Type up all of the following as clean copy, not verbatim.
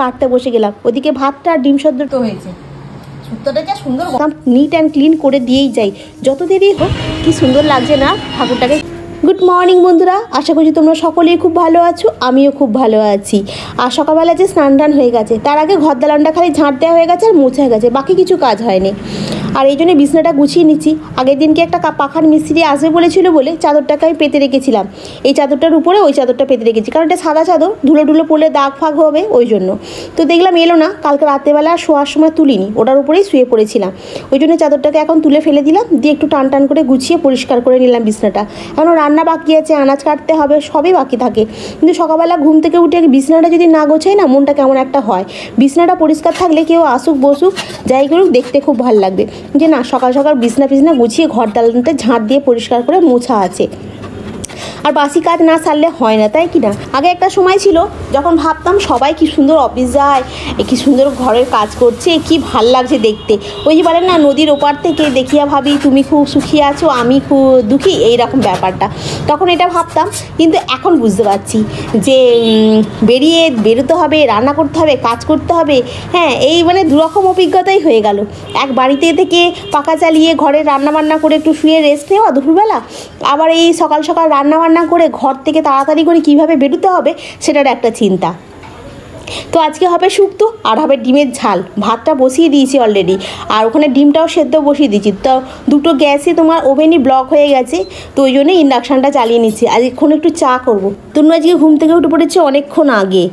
কাটতে বসে গেলাম, ওদিকে ভাতটা আর ডিম সেদ্ধ তো হয়েছে। শুক্তোটা যা সুন্দর নিট অ্যান্ড ক্লিন করে দিয়েই যাই, যত দেরি হোক। কি সুন্দর লাগছে না ঠাকুরটাকে। গুড মর্নিং বন্ধুরা, আশা করছি তোমরা সকলেই খুব ভালো আছো, আমিও খুব ভালো আছি। আর সকালবেলা যে স্নান টান হয়ে গেছে, তার আগে ঘর দালানটা খালি ঝাঁট দেওয়া হয়ে গেছে আর মুছে হয়ে গেছে, বাকি কিছু কাজ হয়নি। আর এই জন্য বিছনাটা গুছিয়ে নিচ্ছি। আগের দিনকে একটা পাখার মিস্ত্রি আসবে বলেছিল বলে চাদরটাকে আমি পেতে রেখেছিলাম, এই চাদরটার উপরে ওই চাদরটা পেতে রেখেছি, কারণ এটা সাদা চাদর, ধুলো ধুলো পড়লে দাগ ফাগ হবে ওই জন্য। তো দেখলাম এলো না, কালকে রাত্রেবেলা শোয়ার সময় তুলিনি, ওটার উপরেই শুয়ে পড়েছিলাম, ওই জন্য চাদরটাকে এখন তুলে ফেলে দিলাম, দিয়ে একটু টান টান করে গুছিয়ে পরিষ্কার করে নিলাম বিছনাটা। এখন রান্না বাকি আছে, আনাজ কাটতে হবে, সবই বাকি থাকে। কিন্তু সকালবেলা ঘুম থেকে উঠে বিছনাটা যদি না গোছাই না, মনটা কেমন একটা হয়। বিছনাটা পরিষ্কার থাকলে কেউ আসুক বসুক যাই করুক দেখতে খুব ভালো লাগবে, যে না সকাল সকাল বিছনা গুছিয়ে ঘর দালানটা ঝাঁট দিয়ে পরিষ্কার করে মোছা আছে। আর বাসি কাজ না সারলে হয় না, তাই কি না? আগে একটা সময় ছিল যখন ভাবতাম সবাই কি সুন্দর অফিস যায়, কি সুন্দর ঘরের কাজ করছে, কি ভাল লাগছে দেখতে। ওই যে বলেন না, নদীর ওপার থেকে দেখিয়া ভাবি তুমি খুব সুখী আছো, আমি খুব দুঃখী, এইরকম ব্যাপারটা। তখন এটা ভাবতাম, কিন্তু এখন বুঝতে পারছি যে বেরোতে হবে, রান্না করতে হবে, কাজ করতে হবে। হ্যাঁ, এই মানে দুরকম অভিজ্ঞতাই হয়ে গেল। এক বাড়িতে থেকে পাখা চালিয়ে ঘরে রান্নাবান্না করে একটু শুয়ে রেস্ট নেওয়া দুপুরবেলা, আবার এই সকাল সকাল রান্নাবান্না করে ঘর থেকে তাড়াতাড়ি করে কীভাবে বেরোতে হবে সেটার একটা চিন্তা। তো আজকে হবে শুক্তো আর হবে ডিমের ঝাল। ভাতটা বসিয়ে দিয়েছি অলরেডি, আর ওখানে ডিমটাও সেদ্ধ বসিয়ে দিয়েছি। তো দুটো গ্যাসে তোমার ওভেনই ব্লক হয়ে গেছে, তো ওই জন্য ইন্ডাকশানটা চালিয়ে নিচ্ছি। আজ এখন একটু চা করবো। তনু আজকে ঘুম থেকে উঠে পড়েছে অনেকক্ষণ আগে।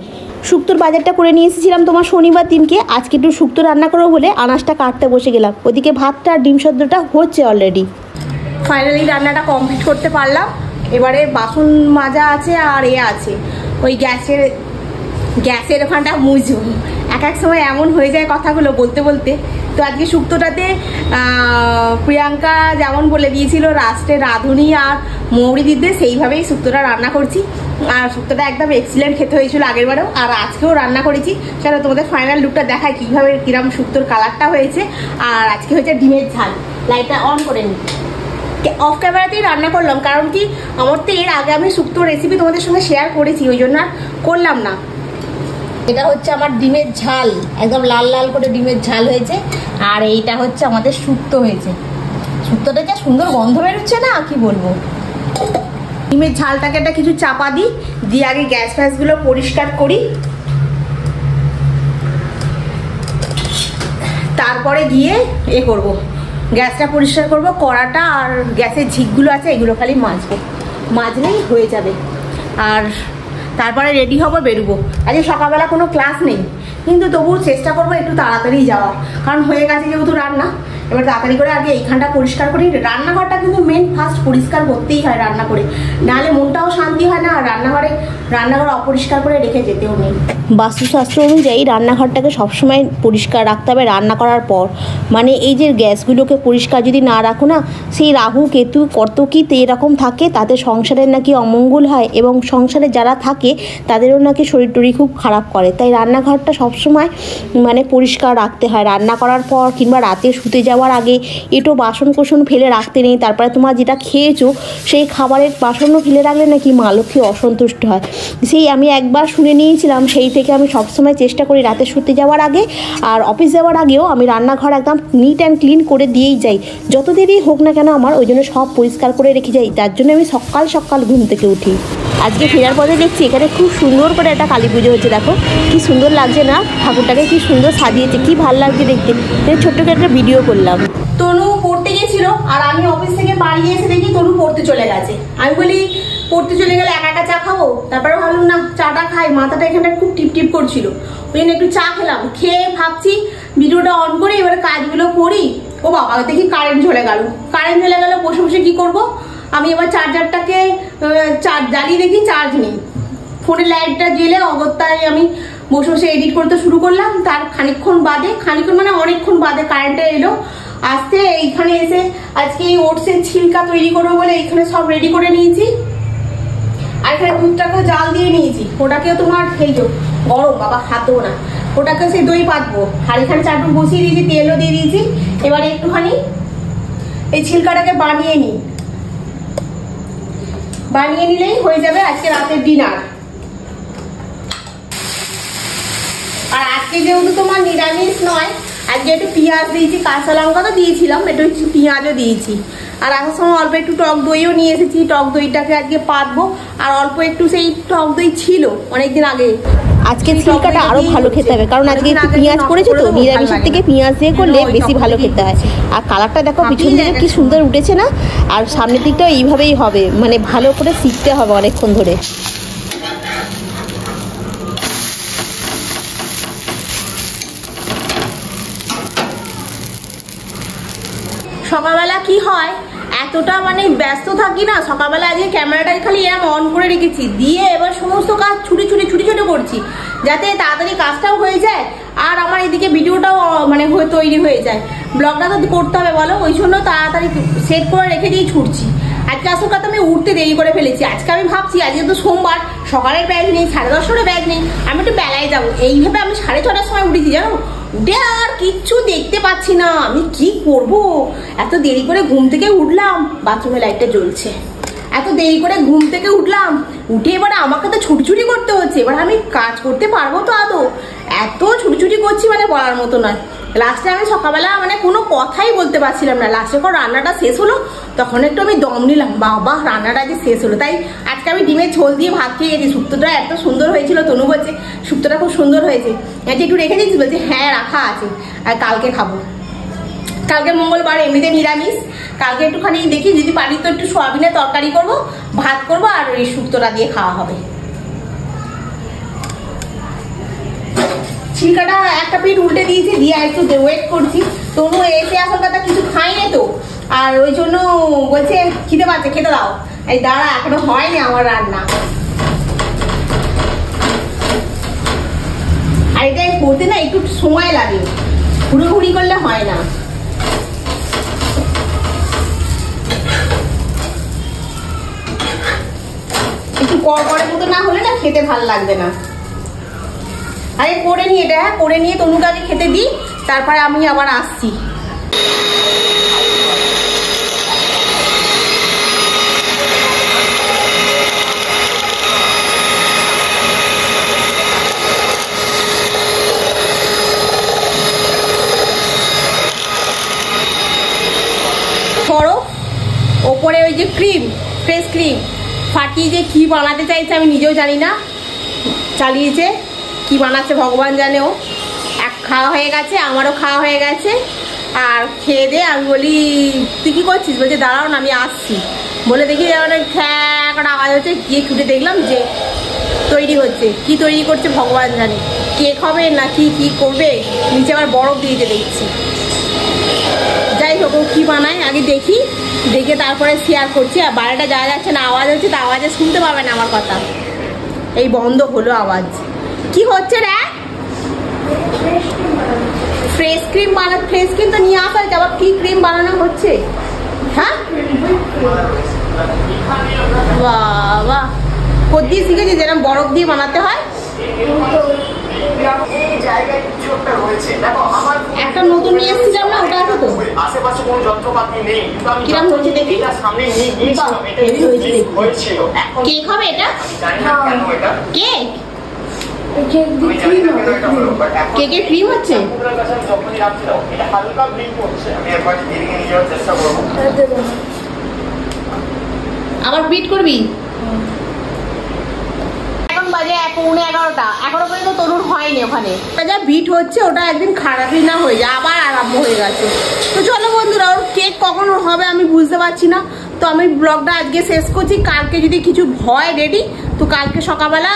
শুক্তোর বাজারটা করে নিয়ে এসেছিলাম তোমার শনিবার দিনকে, আজকে একটু শুক্তো রান্না করবো বলে আনাজটা কাটতে বসে গেলাম। ওদিকে ভাতটা আর ডিম সেদ্ধটা হচ্ছে অলরেডি। ফাইনালি রান্নাটা কমপ্লিট করতে পারলাম। এবারে বাসন মাজা আছে আর আছে ওই গ্যাসের ওখানটা মুছবো। এক সময় এমন হয়ে যায় কথাগুলো বলতে বলতে। তো আজকে শুক্তোটাতে প্রিয়াঙ্কা যেমন বলে দিয়েছিল লাস্টে রাঁধুনি আর মৌরি দিতে, সেইভাবেই শুক্তোটা রান্না করছি। আর শুক্তোটা একদম এক্সিলেন্ট খেতে হয়েছিল আগেরবারেও, আর আজকেও রান্না করেছি। চলো তোমাদের ফাইনাল লুকটা দেখায় কীভাবে কিরম শুক্তোর কালারটা হয়েছে। আর আজকে হচ্ছে ডিমের ঝাল। লাইটটা অন করে নিই। অফ ক্যামেরাতেই রান্না করলাম, কারণ কি আমার তো এর আগে আমি শুক্তোর রেসিপি তোমাদের সঙ্গে শেয়ার করেছি, ওই জন্য আর করলাম না। এটা হচ্ছে আমার ডিমের ঝাল, একদম লাল লাল করে ডিমের ঝাল হয়েছে। আর এইটা হচ্ছে আমাদের শুক্তো হয়েছে। শুক্তোটা যা সুন্দর গন্ধ বেরোচ্ছে না, কি বলবো। ডিমের ঝালটাকে একটা কিছু চাপা দিই, দিয়ে আগে গ্যাস ফ্যাসগুলো পরিষ্কার করি, তারপরে গিয়ে করবো, গ্যাসটা পরিষ্কার করবো, কড়াটা আর গ্যাসের ঝিকগুলো আছে এগুলো খালি মাজলেই হয়ে যাবে। আর তারপরে রেডি হবো, বেরোবো। আজকে সকালবেলা কোনো ক্লাস নেই, কিন্তু তবুও চেষ্টা করবো একটু তাড়াতাড়ি যাওয়ার, কারণ হয়ে গেছে যেহেতু রান্না। এবার তাড়াতাড়ি করে আগে এইখানটা পরিষ্কার করি। রান্নাঘরটা কিন্তু মেন ফার্স্ট পরিষ্কার করতেই হয় রান্না করে, নাহলে মনটাও শান্তি হয় না। আর রান্নাঘর অপরিষ্কার করে রেখে যেতেও নেই। বাস্তুশাস্ত্র অনুযায়ী রান্নাঘরটাকে সবসময় পরিষ্কার রাখতে হবে রান্না করার পর। মানে এই যে গ্যাসগুলোকে পরিষ্কার যদি না রাখো না, সেই রাহু কেতু কর্তকীত এরকম থাকে, তাতে সংসারের নাকি অমঙ্গল হয়, এবং সংসারে যারা থাকে তাদেরও নাকি শরীর টরীর খুব খারাপ করে। তাই রান্নাঘরটা সবসময় মানে পরিষ্কার রাখতে হয়। রান্না করার পর কিংবা রাতে শুতে যাওয়ার আগে একটু বাসন কোসন ফেলে রাখতে নেই। তারপরে তোমার যেটা খেয়েছো সেই খাবারের বাসনও ফেলে রাখলে নাকি মা লক্ষ্মী অসন্তুষ্ট হয়। সেই আমি একবার শুনে নিয়েছিলাম, সেই থেকে আমি সবসময় চেষ্টা করি রাতে শুতে যাওয়ার আগে আর অফিস যাওয়ার আগেও আমি রান্নাঘর একদম নিট অ্যান্ড ক্লিন করে দিয়েই যাই, যত দেরি হোক না কেন আমার। ওই জন্য সব পরিষ্কার করে রেখে যাই, তার জন্য আমি সকাল সকাল ঘুম থেকে উঠি। আজকে ফেরার পথে দেখছি এখানে খুব সুন্দর করে একটা কালী পুজো হচ্ছে। দেখো কি সুন্দর লাগছে না, ঠাকুরটাকে কি সুন্দর সাজিয়েছে, কি ভালো লাগছে দেখতে। ছোট্ট করে একটা ভিডিও করলাম। তনু পড়তে গেছিল, আর আমি অফিস থেকে বাড়ি এসে দেখি তনু পড়তে চলে গেছে। আমি বলি পড়তে চলে গেলে একা চা খাবো, তারপরে ভাবলাম না চাটা খাই, মাথাটা এখানটা খুব টিপ করছিল, ওই জন্য একটু চা খেলাম। খেয়ে ভাবছি ভিডিওটা অন করে এবার কাজগুলো করি। ও বাবা, দেখি কারেন্ট চলে গেল। বসে বসে কি করব। আমি এবার চার্জারটাকে জ্বালিয়ে দেখি চার্জ নেই। ফোনের লাইটটা জ্বেলে অগত্যায় আমি বসে বসে এডিট করতে শুরু করলাম। তার খানিকক্ষণ মানে অনেকক্ষণ বাদে কারেন্টটা এলো। আসতে এইখানে এসে আজকে এই ওটসের ছিলকা তৈরি করবো বলে এইখানে সব রেডি করে নিয়েছি। আর এখানে দুধটাকেও জাল দিয়ে নিয়েছি, ওটাকেও তোমার গরম, বাবা হাত দেবো না, ওটাকেও সেই দই পাতবো। আর এখানে চাটু বসিয়ে দিয়েছি, তেলও দিয়ে দিয়েছি। এবারে একটুখানি এই ছিলকাটাকে বানিয়ে নিলেই হয়ে যাবে আজকে রাতের ডিনার। আজকে যেহেতু তোমার নিরামিষ নয়, আজকে একটু পেঁয়াজ দিয়েছি, কাঁচা লঙ্কা তো দিয়েছিলাম, একটু পেঁয়াজও দিয়েছি। আর আসার সময় অল্প একটু টক দইও নিয়ে এসেছি, টক দইটাকে আজকে পাতবো। আর অল্প একটু সেই টক দই ছিল অনেকদিন আগে। আজকে ছিলকাটা আরো ভালো খেতে হবে, কারণ আজকে একটু পেঁয়াজ পড়েছে তো, নিরামিষের থেকে পেঁয়াজ দিয়ে করলে বেশি ভালো খেতে হয়। আর কালারটা দেখো পিছন দিকে কি সুন্দর উঠেছে না? আর সামনের দিকটাও এইভাবেই হবে, মানে ভালো করে শিখতে হবে অনেকক্ষণ ধরে। সকালবেলা কি হয়, এতটা মানে ব্যস্ত থাকি না, সকালবেলা আজকে ক্যামেরাটাকে খালি এরকম অন করে রেখেছি, দিয়ে এবার সমস্ত কাজ ছুটি করছি, যাতে তাড়াতাড়ি কাজটাও হয়ে যায় আর আমার এদিকে ভিডিওটাও মানে তৈরি হয়ে যায়। ব্লগটা তো করতে হবে বলো, ওই জন্য তাড়াতাড়ি সেট করে রেখে দিয়ে ছুটছি। আজকে আসল কথা আমি উঠতে দেরি করে ফেলেছি। আজকে আমি ভাবছি আজকে তো সোমবার, সকালের ব্যাগ নেই, 10:30টার ব্যাগ নেই, আমি একটু বেলায় যাবো। এইভাবে আমি 6:30টার সময় উঠেছি জানো, উঠে আর কিচ্ছু দেখতে পাচ্ছি না, আমি কি করব। এত দেরি করে ঘুম থেকে উঠলাম, বাথরুমে লাইটটা জ্বলছে, এত দেরি করে ঘুম থেকে উঠলাম, উঠে এবার আমাকে তো ছুটি করতে হচ্ছে। এবার আমি কাজ করতে পারবো তো আদৌ? এত ছুটি করছি মানে বলার মতো নয়। লাস্টে আমি সকালবেলা মানে কোনো কথাই বলতে পারছিলাম না। লাস্টে যখন রান্নাটা শেষ হলো তখন একটু আমি দম নিলাম, বাবা রান্নাটা যে শেষ হলো। তাই আজকে আমি ডিমের ঝোল দিয়ে ভাত খেয়ে গেছি। শুক্তোটা এত সুন্দর হয়েছিল, তনু বলছে শুক্তোটা খুব সুন্দর হয়েছে, একটু রেখে দিচ্ছি, বলছে হ্যাঁ রাখা আছে, আর কালকে খাবো। কালকে মঙ্গলবার, এমনিতে নিরামিষ। কালকে একটুখানি দেখি যদি পারি তো একটু সয়াবিনের তরকারি করবো, ভাত করবো, আর ওই শুক্তোটা দিয়ে খাওয়া হবে। ছিলকাটা একটা পিঠ উল্টে দিয়েছি, দিয়ে একটু ওয়েট করছি। তনু এসে আসল কথা কিছু খাইনি তো, আর ওই জন্য বলছে খিদে পাচ্ছে, খেতে দাও। এই দাঁড়া, এখনো হয়নি আমার রান্না। আর এটা করতে না একটু সময় লাগে, হুড়োহুড়ি করলে হয় না। একটু কড়কড়ের মতো না হলে না খেতে ভালো লাগবে না। আরে করে নিয়ে এটা, হ্যাঁ করে নিয়ে তনুকে আগে খেতে দিই, তারপরে আমি আবার আসছি। সরো ওপরে ওই যে ক্রিম, ফ্রেশ ক্রিম ফাটিয়ে যে কি বানাতে চাইছে আমি নিজেও জানি না, চালিয়েছে কি বানাচ্ছে ভগবান জানেও। এক খাওয়া হয়ে গেছে, আমারও খাওয়া হয়ে গেছে। আর খেয়ে দে আমি বলি তুই কি করছিস, বলছে দাঁড়াও না আমি আসছি। বলে দেখি একটা আওয়াজ হচ্ছে, গিয়ে ছুটে দেখলাম যে তৈরি হচ্ছে। কি তৈরি করছে ভগবান জানে, কেক হবে না কি করবে, নিচে আবার বরফ দিয়েছে দেখছি। যাই হোক কি বানায় আগে দেখি, দেখে তারপরে শেয়ার করছি। আর বাইরেটা যাওয়া যাচ্ছে না, আওয়াজ হচ্ছে, তা আওয়াজে শুনতে পাবে না আমার কথা। এই বন্ধ হলো আওয়াজ। কি হচ্ছে রে? ফ্রেশ ক্রিম বানানো, ফ্রেশ ক্রিম তো নিয়ে আসা হয়েছে, আবার কি ক্রিম বানানো হচ্ছে? হ্যাঁ বাবা, কোথায় শিখেছি যেরকম বরফ দিয়ে বানাতে হয়। একটা নতুন নিয়ে এসেছিলাম না, ওটা আছে তো, আশেপাশে কোনো যন্ত্রপাতি নেই, কিন্তু আমি কিরম হচ্ছে দেখি, সামনে নিয়ে গিয়েছিলাম। এটা হয়েছিল, কেক হবে এটা? জানি না কেন এটা কেক, কেকের ক্রিম হচ্ছে। এটা হালকা ব্লিক করছে, আমি একবার দিদিকে নিয়ে যাওয়ার চেষ্টা করবো। আবার বিট করবি? এখন বাজে 11:15, এখনো পর্যন্ত তরুণ হয়নি ওখানে। যা বিট হচ্ছে ওটা একদিন খারাপই না হয়ে যায়, আবার আরম্ভ হয়ে গেছে। তো চলো বন্ধুরা, ওর কেক কখন হবে আমি বুঝতে পারছি না। তো আমি ব্লগটা আজকে শেষ করছি। কালকে যদি কিছু হয় রেডি, তো কালকে সকালবেলা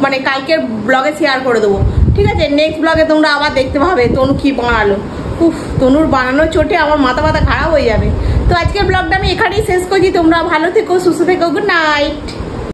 মানে কালকের ব্লগে শেয়ার করে দেবো, ঠিক আছে? নেক্সট ব্লগে তোমরা আবার দেখতে পাবে তনু কি বানালো। উফ, তনুর বানানোর চোটে আমার মাথা খারাপ হয়ে যাবে। তো আজকের ব্লগটা আমি এখানেই শেষ করছি। তোমরা ভালো থেকো, সুস্থ থেকো, গুড নাইট।